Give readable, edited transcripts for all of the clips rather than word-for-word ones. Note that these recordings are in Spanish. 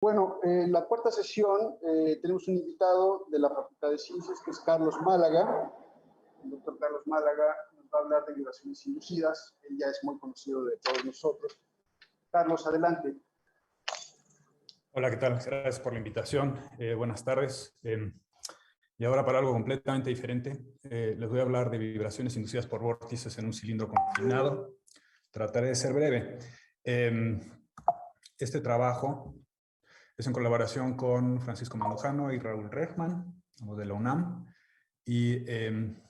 Bueno, en la cuarta sesión tenemos un invitado de la Facultad de Ciencias, que es Carlos Málaga. El doctor Carlos Málaga nos va a hablar de vibraciones inducidas. Él ya es muy conocido de todos nosotros. Carlos, adelante. Hola, ¿qué tal? Gracias por la invitación. Buenas tardes. Y ahora para algo completamente diferente, les voy a hablar de vibraciones inducidas por vórtices en un cilindro confinado. Trataré de ser breve. Este trabajo es en colaboración con Francisco Mandujano y Raúl Rehman, ambos de la UNAM. Y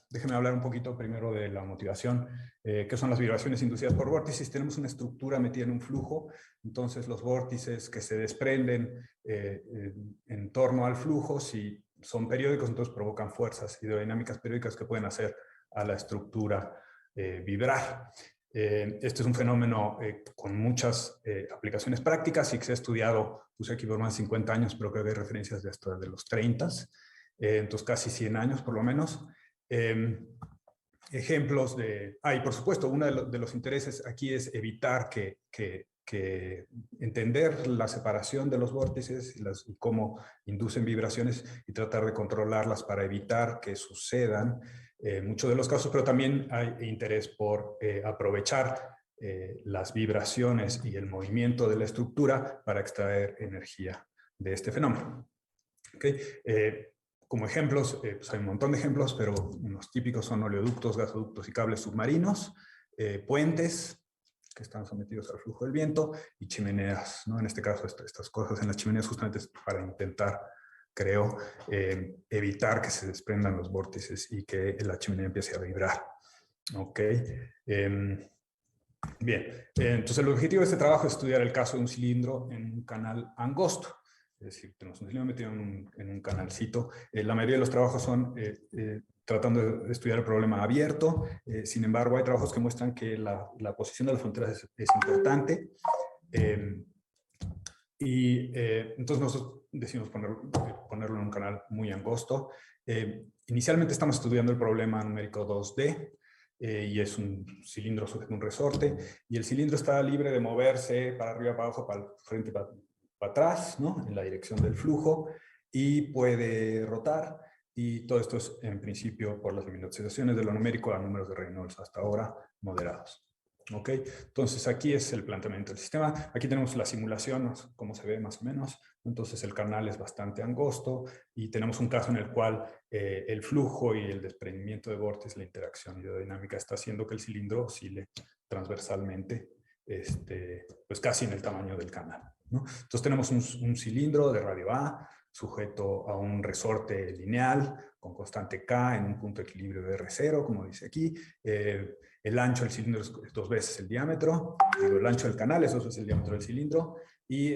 déjenme hablar un poquito primero de la motivación. ¿Qué son las vibraciones inducidas por vórtices? Tenemos una estructura metida en un flujo, entonces los vórtices que se desprenden en torno al flujo, si son periódicos, entonces provocan fuerzas hidrodinámicas periódicas que pueden hacer a la estructura vibrar. Este es un fenómeno con muchas aplicaciones prácticas y que se ha estudiado, puse aquí por más de 50 años, pero creo que hay referencias de hasta de los 30, entonces casi 100 años por lo menos. Ejemplos de... y por supuesto, uno de los intereses aquí es evitar que entender la separación de los vórtices y cómo inducen vibraciones y tratar de controlarlas para evitar que sucedan muchos de los casos, pero también hay interés por aprovechar las vibraciones y el movimiento de la estructura para extraer energía de este fenómeno. ¿Okay? Como ejemplos, pues hay un montón de ejemplos, pero unos típicos son oleoductos, gasoductos y cables submarinos, puentes que están sometidos al flujo del viento y chimeneas, ¿no? En este caso, estas cosas en las chimeneas justamente es para intentar, creo, evitar que se desprendan los vórtices y que la chimenea empiece a vibrar. ¿Ok? Bien, entonces el objetivo de este trabajo es estudiar el caso de un cilindro en un canal angosto. Es decir, tenemos un cilindro metido en un canalcito. La mayoría de los trabajos son tratando de estudiar el problema abierto. Sin embargo, hay trabajos que muestran que la posición de las fronteras es importante. Entonces nosotros decidimos ponerlo en un canal muy angosto. Inicialmente estamos estudiando el problema numérico 2D, y es un cilindro sujeto a un resorte, y el cilindro está libre de moverse para arriba, para abajo, para el frente, para atrás, ¿no? En la dirección del flujo, y puede rotar, y todo esto es en principio por las limitaciones de lo numérico a números de Reynolds hasta ahora moderados. ¿Ok? Entonces aquí es el planteamiento del sistema. Aquí tenemos la simulación, como se ve más o menos. Entonces el canal es bastante angosto y tenemos un caso en el cual el flujo y el desprendimiento de vórtices, la interacción hidrodinámica está haciendo que el cilindro oscile transversalmente, pues casi en el tamaño del canal, ¿no? Entonces tenemos un cilindro de radio A sujeto a un resorte lineal con constante K en un punto de equilibrio de R0, como dice aquí. El ancho del cilindro es 2 veces el diámetro, el ancho del canal es 2 veces el diámetro del cilindro, y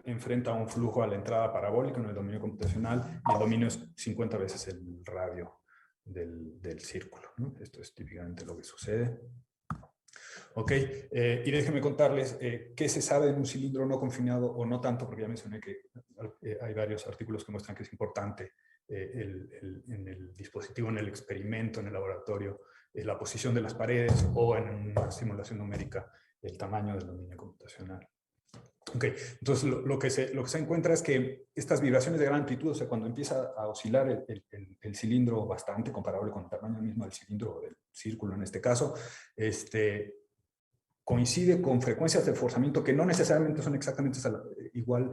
enfrenta a un flujo a la entrada parabólica en el dominio computacional, y el dominio es 50 veces el radio del círculo, ¿no? Esto es típicamente lo que sucede. Ok, y déjenme contarles qué se sabe de un cilindro no confinado o no tanto, porque ya mencioné que hay varios artículos que muestran que es importante en el dispositivo, en el experimento, en el laboratorio, la posición de las paredes o en una simulación numérica, el tamaño del dominio computacional. Ok, entonces lo que se encuentra es que estas vibraciones de gran amplitud, o sea, cuando empieza a oscilar el cilindro bastante, comparable con el tamaño mismo del cilindro o del círculo en este caso, coincide con frecuencias de forzamiento que no necesariamente son exactamente igual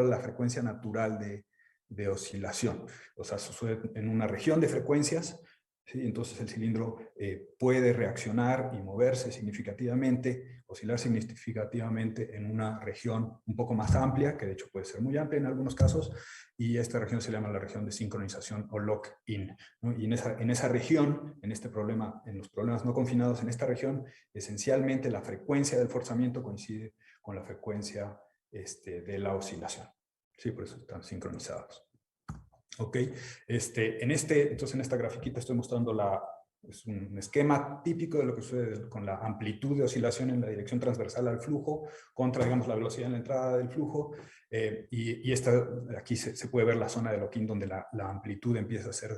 a la frecuencia natural de oscilación. O sea, sucede en una región de frecuencias, ¿sí? Entonces el cilindro puede reaccionar y moverse significativamente, oscilar significativamente en una región un poco más amplia, que de hecho puede ser muy amplia en algunos casos, y esta región se llama la región de sincronización o lock-in, ¿no? Y en esa región, en los problemas no confinados, en esta región, esencialmente la frecuencia del forzamiento coincide con la frecuencia de la oscilación. Sí, por eso están sincronizados. Ok, entonces en esta grafiquita estoy mostrando es un esquema típico de lo que sucede con la amplitud de oscilación en la dirección transversal al flujo contra, digamos, la velocidad en la entrada del flujo, y aquí se puede ver la zona de lock-in donde la amplitud empieza a ser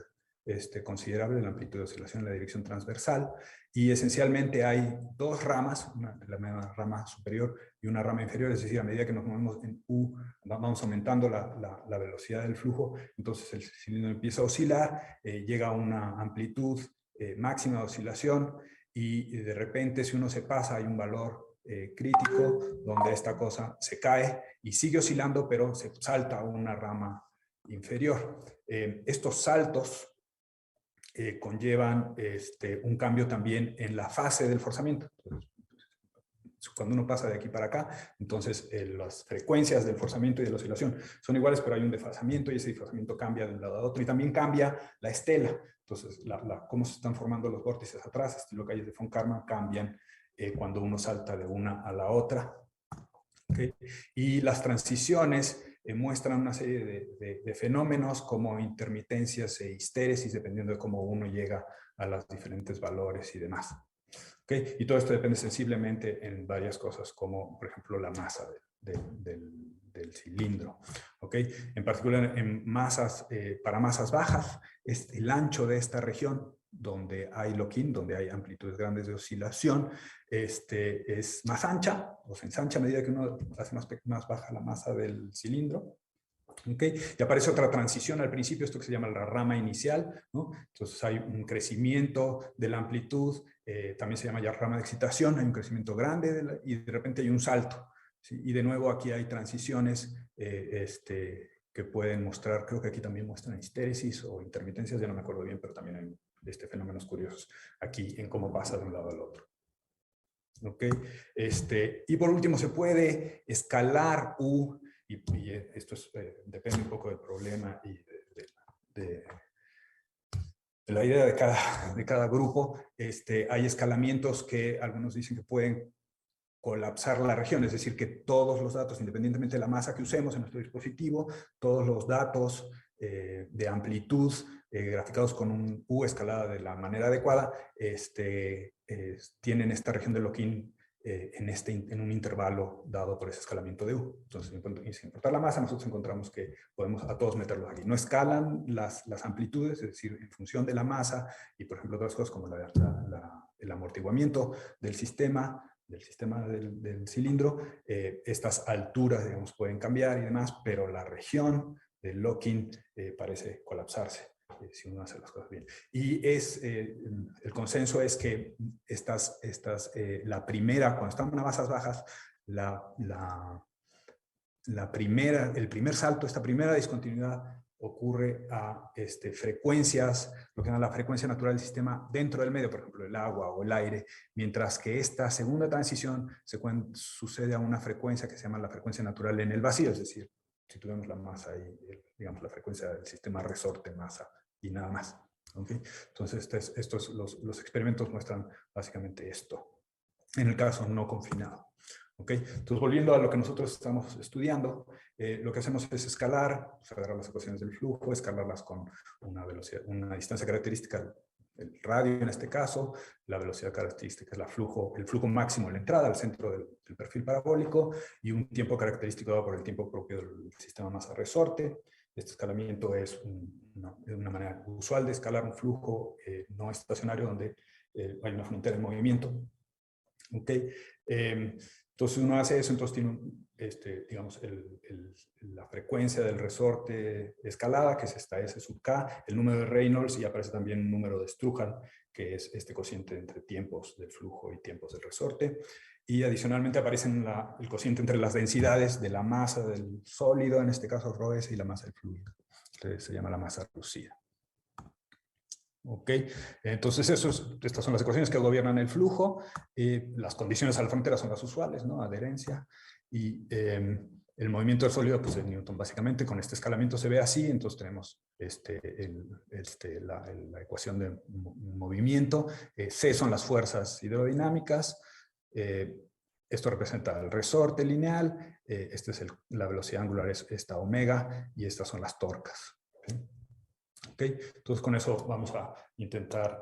considerable la amplitud de oscilación en la dirección transversal, y esencialmente hay dos ramas, la rama superior y una rama inferior, es decir, a medida que nos movemos en U, vamos aumentando la velocidad del flujo, entonces el cilindro empieza a oscilar, llega a una amplitud máxima de oscilación, y de repente, si uno se pasa, hay un valor crítico donde esta cosa se cae y sigue oscilando, pero se salta a una rama inferior. Estos saltos conllevan un cambio también en la fase del forzamiento. Cuando uno pasa de aquí para acá, entonces las frecuencias del forzamiento y de la oscilación son iguales, pero hay un desfasamiento, y ese desfasamiento cambia de un lado a otro, y también cambia la estela. Entonces, cómo se están formando los vórtices atrás, estilo calles de von Karman, cambian cuando uno salta de una a la otra. ¿Okay? Y las transiciones muestran una serie de fenómenos como intermitencias e histéresis, dependiendo de cómo uno llega a los diferentes valores y demás. ¿Okay? Y todo esto depende sensiblemente en varias cosas, como por ejemplo la masa del cilindro. ¿Okay? En particular, en masas, para masas bajas, el ancho de esta región, donde hay lock-in, donde hay amplitudes grandes de oscilación, es más ancha, o se ensancha a medida que uno hace más baja la masa del cilindro. ¿Okay? Y aparece otra transición al principio, esto que se llama la rama inicial, ¿no? Entonces hay un crecimiento de la amplitud, también se llama ya rama de excitación, hay un crecimiento grande y de repente hay un salto, ¿sí? Y de nuevo aquí hay transiciones que pueden mostrar, creo que aquí también muestran histéresis o intermitencias, ya no me acuerdo bien, pero también hay fenómenos curiosos aquí en cómo pasa de un lado al otro. ¿Okay? Y por último, se puede escalar U, y esto depende un poco del problema y de la idea de cada grupo. Hay escalamientos que algunos dicen que pueden colapsar la región, es decir, que todos los datos, independientemente de la masa que usemos en nuestro dispositivo, todos los datos de amplitud graficados con un U escalada de la manera adecuada, tienen esta región de lock-in en un intervalo dado por ese escalamiento de U. Entonces, sin importar la masa, nosotros encontramos que podemos a todos meterlos aquí. No escalan las amplitudes, es decir, en función de la masa, y por ejemplo otras cosas como el amortiguamiento del sistema del cilindro, estas alturas, digamos, pueden cambiar y demás, pero la región del lock-in parece colapsarse si uno hace las cosas bien. Y el consenso es que la primera, cuando estamos en masas bajas, el primer salto, esta primera discontinuidad, ocurre a frecuencias, lo que llaman la frecuencia natural del sistema dentro del medio, por ejemplo, el agua o el aire, mientras que esta segunda transición sucede a una frecuencia que se llama la frecuencia natural en el vacío, es decir, si tuviéramos la masa y, digamos, la frecuencia del sistema resorte, masa y nada más. ¿Okay? Entonces, los experimentos muestran básicamente esto, en el caso no confinado. ¿Okay? Entonces, volviendo a lo que nosotros estamos estudiando, lo que hacemos es escalar, agarrar las ecuaciones del flujo, escalarlas con una velocidad, una distancia característica, el radio en este caso, la velocidad característica es el flujo máximo en la entrada al centro del perfil parabólico, y un tiempo característico dado por el tiempo propio del sistema masa-resorte. Este escalamiento es una manera usual de escalar un flujo no estacionario donde hay una frontera en movimiento. ¿Okay? Entonces uno hace eso, entonces tiene digamos, la frecuencia del resorte escalada, que es esta S sub K, el número de Reynolds, y aparece también un número de Struhan, que es este cociente entre tiempos del flujo y tiempos del resorte. Y adicionalmente aparece el cociente entre las densidades de la masa del sólido, en este caso ρS, y la masa del fluido. Entonces se llama la masa reducida. ¿Ok? Entonces estas son las ecuaciones que gobiernan el flujo. Las condiciones a la frontera son las usuales, ¿no? Adherencia. Y el movimiento del sólido, pues es Newton básicamente. Con este escalamiento se ve así. Entonces tenemos la ecuación de movimiento. C son las fuerzas hidrodinámicas. Esto representa el resorte lineal. La velocidad angular es esta omega. Y estas son las torcas. ¿Okay? ¿Okay? Entonces con eso vamos a intentar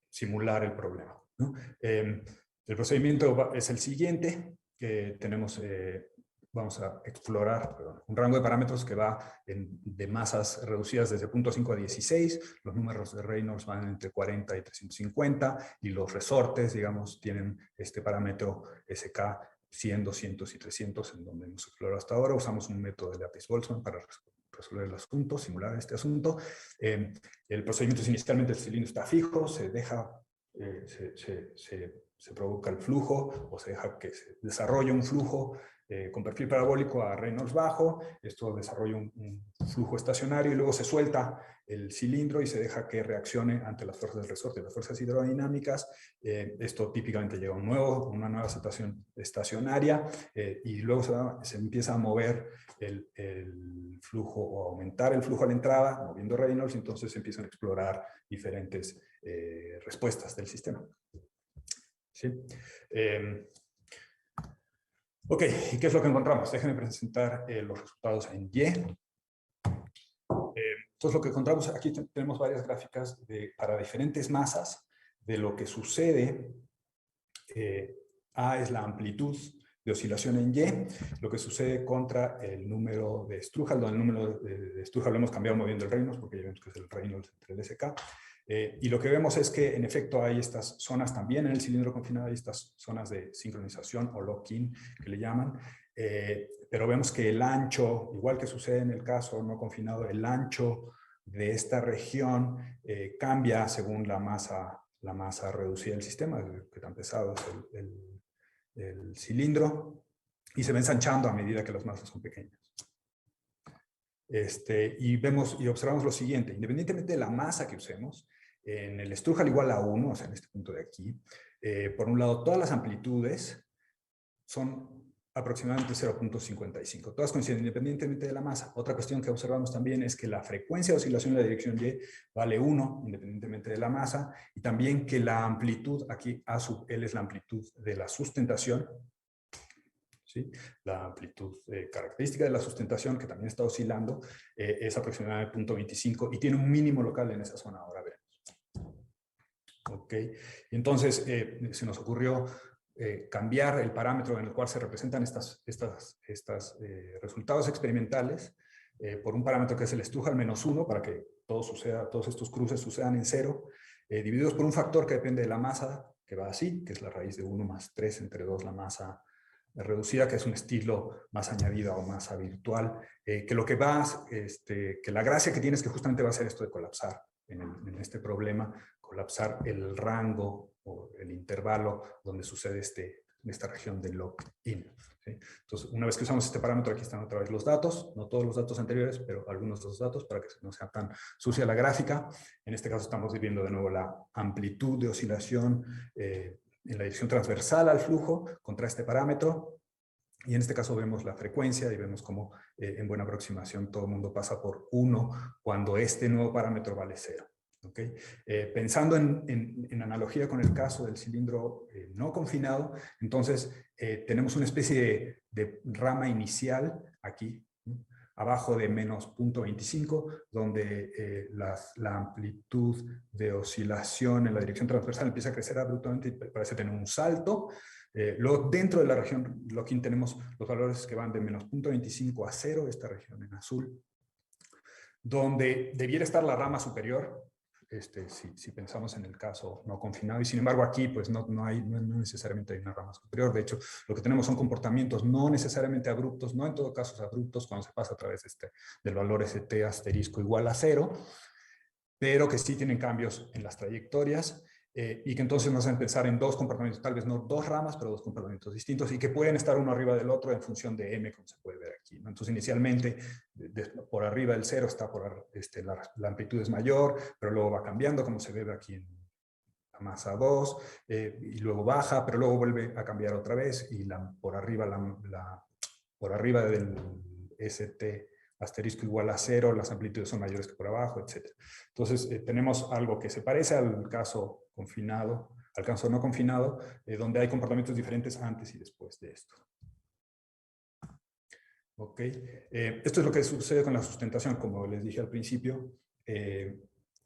simular el problema, ¿no? El procedimiento es el siguiente. Tenemos vamos a explorar un rango de parámetros que va de masas reducidas desde 0.5 a 16, los números de Reynolds van entre 40 y 350, y los resortes, digamos, tienen este parámetro SK 100, 200 y 300, en donde hemos explorado hasta ahora. Usamos un método de Lattice-Boltzmann para resolver el asunto, simular este asunto. El procedimiento es inicialmente el cilindro está fijo, se deja, se provoca el flujo, o se deja que se desarrolle un flujo con perfil parabólico a Reynolds bajo. Esto desarrolla un flujo estacionario y luego se suelta el cilindro y se deja que reaccione ante las fuerzas del resorte, las fuerzas hidrodinámicas. Esto típicamente lleva una nueva situación estacionaria y luego se empieza a mover el flujo o aumentar el flujo a la entrada, moviendo Reynolds, y entonces se empiezan a explorar diferentes respuestas del sistema. ¿Sí? Ok, ¿y qué es lo que encontramos? Déjenme presentar los resultados en Y. Entonces lo que encontramos, aquí tenemos varias gráficas para diferentes masas de lo que sucede. A es la amplitud de oscilación en Y, lo que sucede contra el número de Strúhal, donde el número de Strúhal lo hemos cambiado moviendo el Reynolds, porque ya vemos que es el Reynolds entre el SK. Y lo que vemos es que en efecto hay estas zonas también en el cilindro confinado, hay estas zonas de sincronización o lock-in que le llaman, pero vemos que el ancho, igual que sucede en el caso no confinado, el ancho de esta región cambia según la masa reducida del sistema, que tan pesado es el cilindro, y se va ensanchando a medida que las masas son pequeñas. Y vemos y observamos lo siguiente: independientemente de la masa que usemos, en el Strúhal igual a 1, o sea, en este punto de aquí, por un lado, todas las amplitudes son aproximadamente 0.55. Todas coinciden independientemente de la masa. Otra cuestión que observamos también es que la frecuencia de oscilación en la dirección Y vale 1, independientemente de la masa, y también que la amplitud, aquí A sub L es la amplitud de la sustentación, ¿sí? La amplitud característica de la sustentación, que también está oscilando, es aproximadamente 0.25 y tiene un mínimo local en esa zona, ahora veremos. Ok, entonces se nos ocurrió cambiar el parámetro en el cual se representan estos resultados experimentales por un parámetro que es el Strúhal -1, para que todos estos cruces sucedan en 0, divididos por un factor que depende de la masa, que va así, que es la raíz de 1 más 3 entre 2 la masa reducida, que es un estilo más añadida o masa virtual, que lo que va, que la gracia que tiene es que justamente va a ser esto de colapsar en este problema, colapsar el rango o el intervalo donde sucede esta región de lock-in. ¿Sí? Entonces, una vez que usamos este parámetro, aquí están otra vez los datos, no todos los datos anteriores, pero algunos de los datos para que no sea tan sucia la gráfica. En este caso estamos viendo de nuevo la amplitud de oscilación en la dirección transversal al flujo contra este parámetro. Y en este caso vemos la frecuencia y vemos cómo en buena aproximación todo el mundo pasa por 1 cuando este nuevo parámetro vale 0. ¿Okay? Pensando en analogía con el caso del cilindro no confinado, entonces tenemos una especie de rama inicial aquí, ¿no? Abajo de menos 0.25, donde la amplitud de oscilación en la dirección transversal empieza a crecer abruptamente y parece tener un salto. Luego, dentro de la región lock-in tenemos los valores que van de menos 0.25 a 0, esta región en azul, donde debiera estar la rama superior, si pensamos en el caso no confinado, y sin embargo aquí pues no necesariamente hay una rama superior. De hecho, lo que tenemos son comportamientos no necesariamente abruptos, no en todo caso abruptos cuando se pasa a través del valor ST asterisco igual a 0, pero que sí tienen cambios en las trayectorias y que entonces nos hacen pensar en dos comportamientos, tal vez no dos ramas, pero dos comportamientos distintos y que pueden estar uno arriba del otro en función de m, como se puede ver aquí, ¿no? Entonces, inicialmente, por arriba del 0 está la amplitud es mayor, pero luego va cambiando, como se ve aquí en la masa 2, y luego baja, pero luego vuelve a cambiar otra vez, y por arriba del ST asterisco igual a 0, las amplitudes son mayores que por abajo, etc. Entonces, tenemos algo que se parece al caso confinado, al caso no confinado, donde hay comportamientos diferentes antes y después de esto. Ok, esto es lo que sucede con la sustentación, como les dije al principio,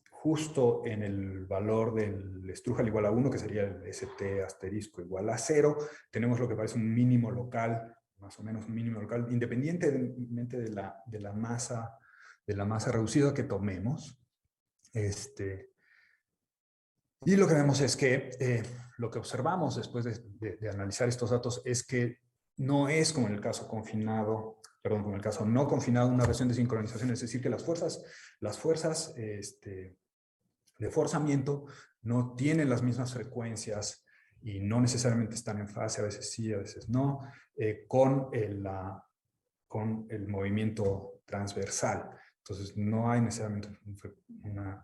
justo en el valor del Strúhal igual a 1, que sería el ST asterisco igual a 0, tenemos lo que parece un mínimo local más o menos un mínimo local, independientemente de la masa reducida que tomemos. Y lo que vemos es que lo que observamos después de analizar estos datos es que no es como en el caso confinado, perdón, como en el caso no confinado, una reacción de sincronización, es decir, que las fuerzas de forzamiento no tienen las mismas frecuencias y no necesariamente están en fase, a veces sí, a veces no, con el movimiento transversal. Entonces, no hay necesariamente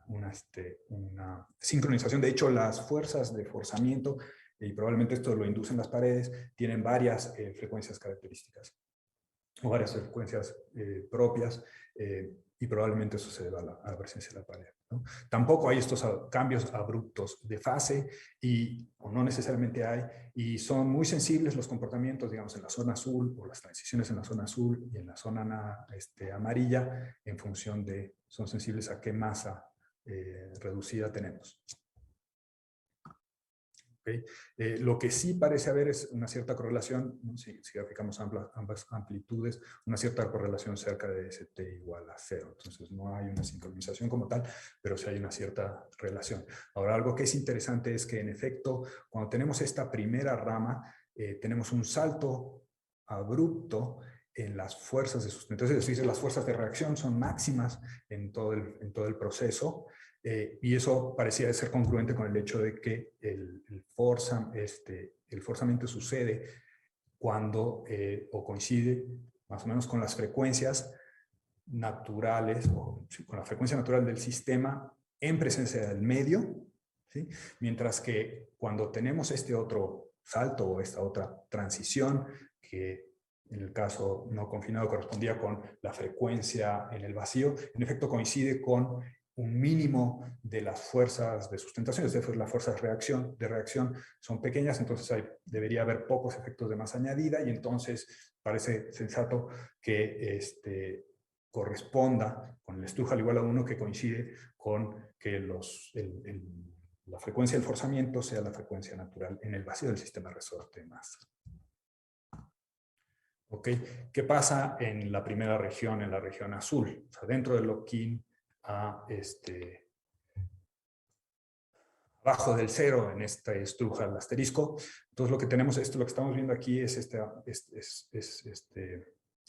una sincronización. De hecho, las fuerzas de forzamiento, y probablemente esto lo inducen las paredes, tienen varias frecuencias características o varias frecuencias propias, y probablemente eso se deba a la presencia de la pared, ¿no? Tampoco hay estos cambios abruptos de fase, o no necesariamente hay, y son muy sensibles los comportamientos, digamos, en la zona azul, o las transiciones en la zona azul y en la zona amarilla, en función de, son sensibles a qué masa reducida tenemos. ¿Okay? Lo que sí parece haber es una cierta correlación, ¿no? Si graficamos ambas amplitudes, una cierta correlación cerca de ST igual a 0. Entonces no hay una sincronización como tal, pero sí hay una cierta relación. Ahora, algo que es interesante es que en efecto, cuando tenemos esta primera rama, tenemos un salto abrupto en las fuerzas de sustentación, es decir, las fuerzas de reacción son máximas en todo el proceso. Y eso parecía ser congruente con el hecho de que el forzamiento sucede cuando, o coincide más o menos con las frecuencias naturales, o con la frecuencia natural del sistema en presencia del medio, ¿sí? Mientras que cuando tenemos este otro salto o esta otra transición, que en el caso no confinado correspondía con la frecuencia en el vacío, en efecto coincide con un mínimo de las fuerzas de sustentación, es decir, las fuerzas de reacción son pequeñas, entonces debería haber pocos efectos de masa añadida, y entonces parece sensato que corresponda con el Stoughal igual a 1, que coincide con que la frecuencia del forzamiento sea la frecuencia natural en el vacío del sistema resorte de masa. ¿Ok? ¿Qué pasa en la primera región, en la región azul? O sea, dentro del lock-in abajo del 0 en este Stoughal asterisco. Entonces lo que tenemos, lo que estamos viendo aquí es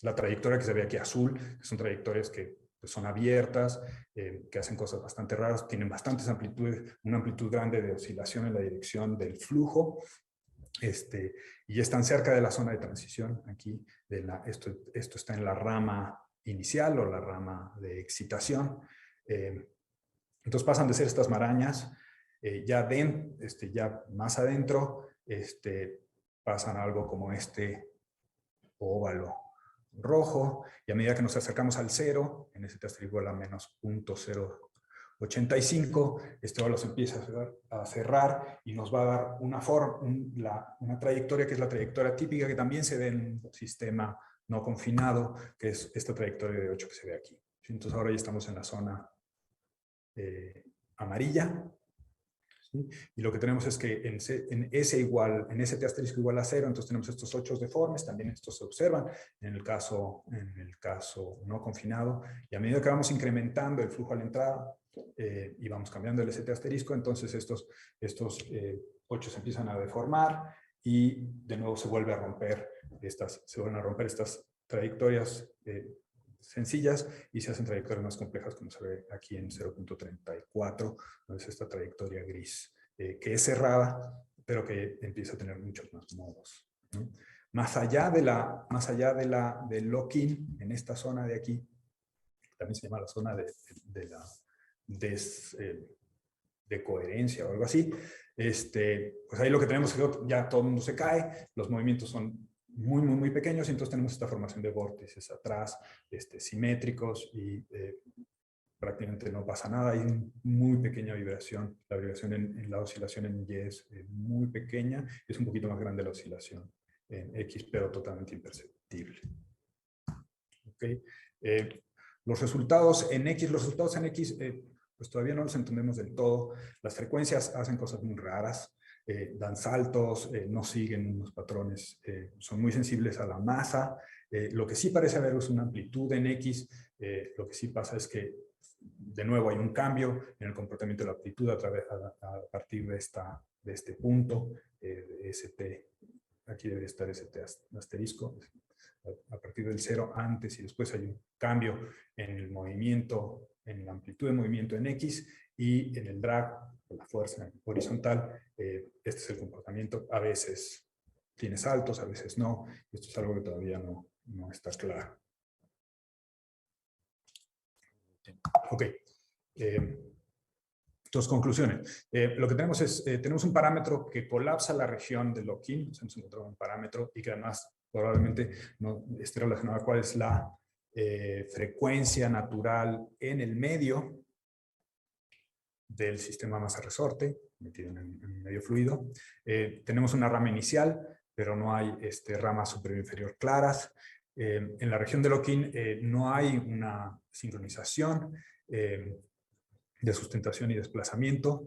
la trayectoria que se ve aquí azul, que son trayectorias que pues, son abiertas, que hacen cosas bastante raras, tienen bastantes amplitudes, una amplitud grande de oscilación en la dirección del flujo, y están cerca de la zona de transición. Aquí esto está en la rama inicial o la rama de excitación. Entonces pasan de ser estas marañas, ya más adentro, pasan a algo como este óvalo rojo, y a medida que nos acercamos al 0, en ST igual a menos 0.085, este óvalo se empieza a cerrar y nos va a dar una trayectoria que es la trayectoria típica que también se ve en un sistema no confinado, que es esta trayectoria de 8 que se ve aquí. Entonces ahora ya estamos en la zona amarilla, ¿sí? Y lo que tenemos es que en ST asterisco igual a 0, entonces tenemos estos 8 deformes, también estos se observan en el caso no confinado, y a medida que vamos incrementando el flujo a la entrada y vamos cambiando el ST asterisco, entonces estos 8 se empiezan a deformar y de nuevo se vuelven a romper estas trayectorias sencillas, y se hacen trayectorias más complejas, como se ve aquí en 0.34, donde es esta trayectoria gris, que es cerrada, pero que empieza a tener muchos más modos, ¿no? Más allá del lock-in, en esta zona de aquí, también se llama la zona de coherencia o algo así, pues ahí lo que tenemos es que ya todo el mundo se cae, los movimientos son muy, muy, muy pequeños, y entonces tenemos esta formación de vórtices atrás, simétricos, y prácticamente no pasa nada, hay muy pequeña vibración, la vibración en la oscilación en Y es muy pequeña, es un poquito más grande la oscilación en X, pero totalmente imperceptible. ¿Okay? Los resultados en X, pues todavía no los entendemos del todo. Las frecuencias hacen cosas muy raras. dan saltos, no siguen unos patrones, son muy sensibles a la masa. Lo que sí parece haber es una amplitud en X. Lo que sí pasa es que, de nuevo, hay un cambio en el comportamiento de la amplitud a partir de este punto, de ST. Aquí debería estar ST asterisco. A partir del 0 antes y después hay un cambio en el movimiento, en la amplitud de movimiento en X, y en el drag, la fuerza horizontal. Este es el comportamiento. A veces tiene saltos, a veces no. Esto es algo que todavía no está claro. Ok. Entonces, conclusiones. Lo que tenemos es, tenemos un parámetro que colapsa la región de lock-in. Hemos encontrado un parámetro y que además probablemente no esté relacionado a cuál es la frecuencia natural en el medio del sistema masa-resorte, metido en el medio fluido. Tenemos una rama inicial, pero no hay ramas superior e inferior claras. En la región de lock-in no hay una sincronización de sustentación y desplazamiento.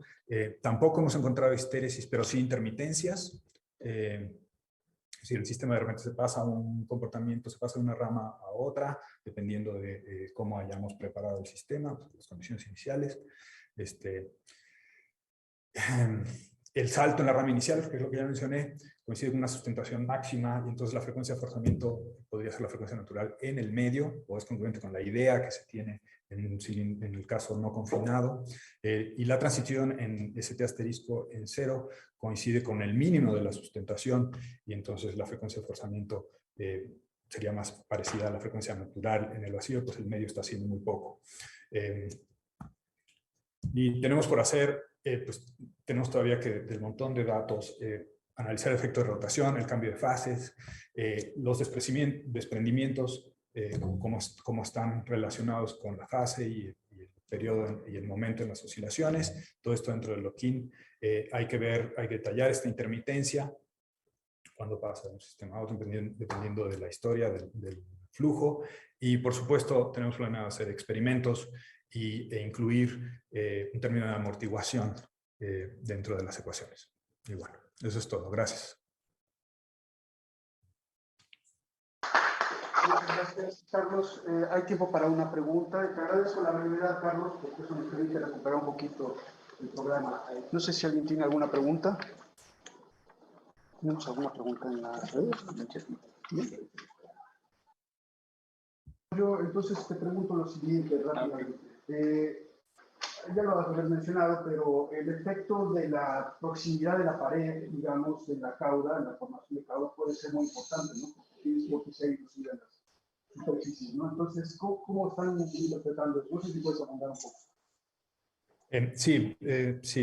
Tampoco hemos encontrado histéresis, pero sí intermitencias. Es decir, el sistema de repente se pasa a un comportamiento, se pasa de una rama a otra, dependiendo de cómo hayamos preparado el sistema, pues, las condiciones iniciales. El salto en la rama inicial, que es lo que ya mencioné, coincide con una sustentación máxima, y entonces la frecuencia de forzamiento podría ser la frecuencia natural en el medio, o es congruente con la idea que se tiene en el caso no confinado. Y la transición en ST asterisco en 0 coincide con el mínimo de la sustentación, y entonces la frecuencia de forzamiento sería más parecida a la frecuencia natural en el vacío, pues el medio está haciendo muy poco. Y tenemos por hacer, pues tenemos todavía que, del montón de datos, analizar el efecto de rotación, el cambio de fases, los desprendimientos, cómo están relacionados con la fase y el periodo y el momento en las oscilaciones. Todo esto dentro del lock-in. Hay que detallar esta intermitencia cuando pasa de un sistema a otro, dependiendo de la historia del flujo. Y por supuesto tenemos planeado hacer experimentos e incluir un término de amortiguación dentro de las ecuaciones. Y bueno, eso es todo. Gracias. Muchas gracias, Carlos. Hay tiempo para una pregunta. Te agradezco la brevedad, Carlos, porque eso nos permite recuperar un poquito el programa. No sé si alguien tiene alguna pregunta. ¿Tenemos alguna pregunta en las redes? Yo entonces te pregunto lo siguiente rápidamente. Ya lo has mencionado, pero el efecto de la proximidad de la pared, digamos, de la cauda, la formación de cauda, puede ser muy importante, ¿no? Porque tienes lo que sea inclusive en las superficies, ¿no? Entonces, ¿cómo están interpretando eso? No sé si puedes abundar un poco. Sí,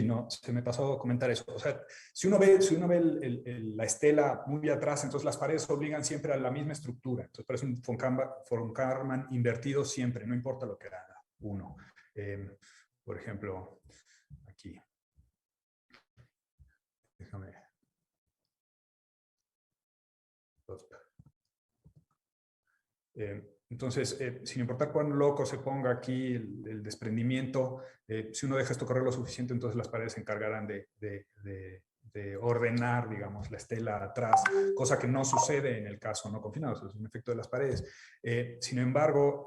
no, se me pasó a comentar eso. O sea, si uno ve la estela muy atrás, entonces las paredes obligan siempre a la misma estructura. Entonces parece un von Karman invertido siempre, no importa lo que haga uno. Por ejemplo, aquí. Déjame. Entonces, sin importar cuán loco se ponga aquí el desprendimiento, si uno deja esto correr lo suficiente, entonces las paredes se encargarán de ordenar, digamos, la estela atrás, cosa que no sucede en el caso no confinado, es un efecto de las paredes. Sin embargo,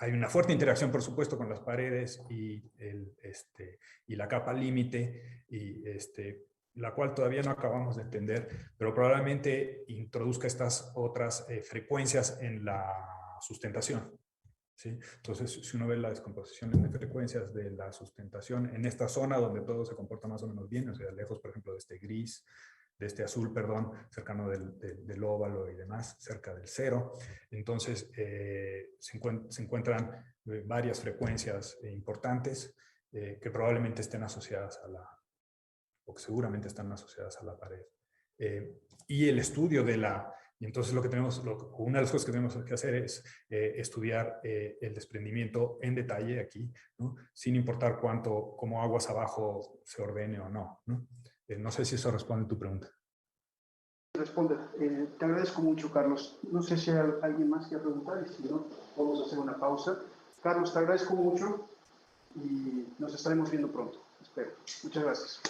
hay una fuerte interacción, por supuesto, con las paredes y la capa límite, y la cual todavía no acabamos de entender, pero probablemente introduzca estas otras frecuencias en la sustentación. ¿Sí? Entonces, si uno ve la descomposición de frecuencias de la sustentación en esta zona donde todo se comporta más o menos bien, o sea, lejos, por ejemplo, de este gris, de este azul, perdón, cercano del óvalo y demás, cerca del 0, entonces se encuentran varias frecuencias importantes que probablemente estén asociadas a o que seguramente están asociadas a la pared. Y el estudio y entonces lo que tenemos, una de las cosas que tenemos que hacer es estudiar el desprendimiento en detalle aquí, ¿no? Sin importar cómo aguas abajo se ordene o no, ¿no? No sé si eso responde a tu pregunta. Responde. Te agradezco mucho, Carlos. No sé si hay alguien más que preguntar, y si no, vamos a hacer una pausa. Carlos, te agradezco mucho y nos estaremos viendo pronto. Espero. Muchas gracias.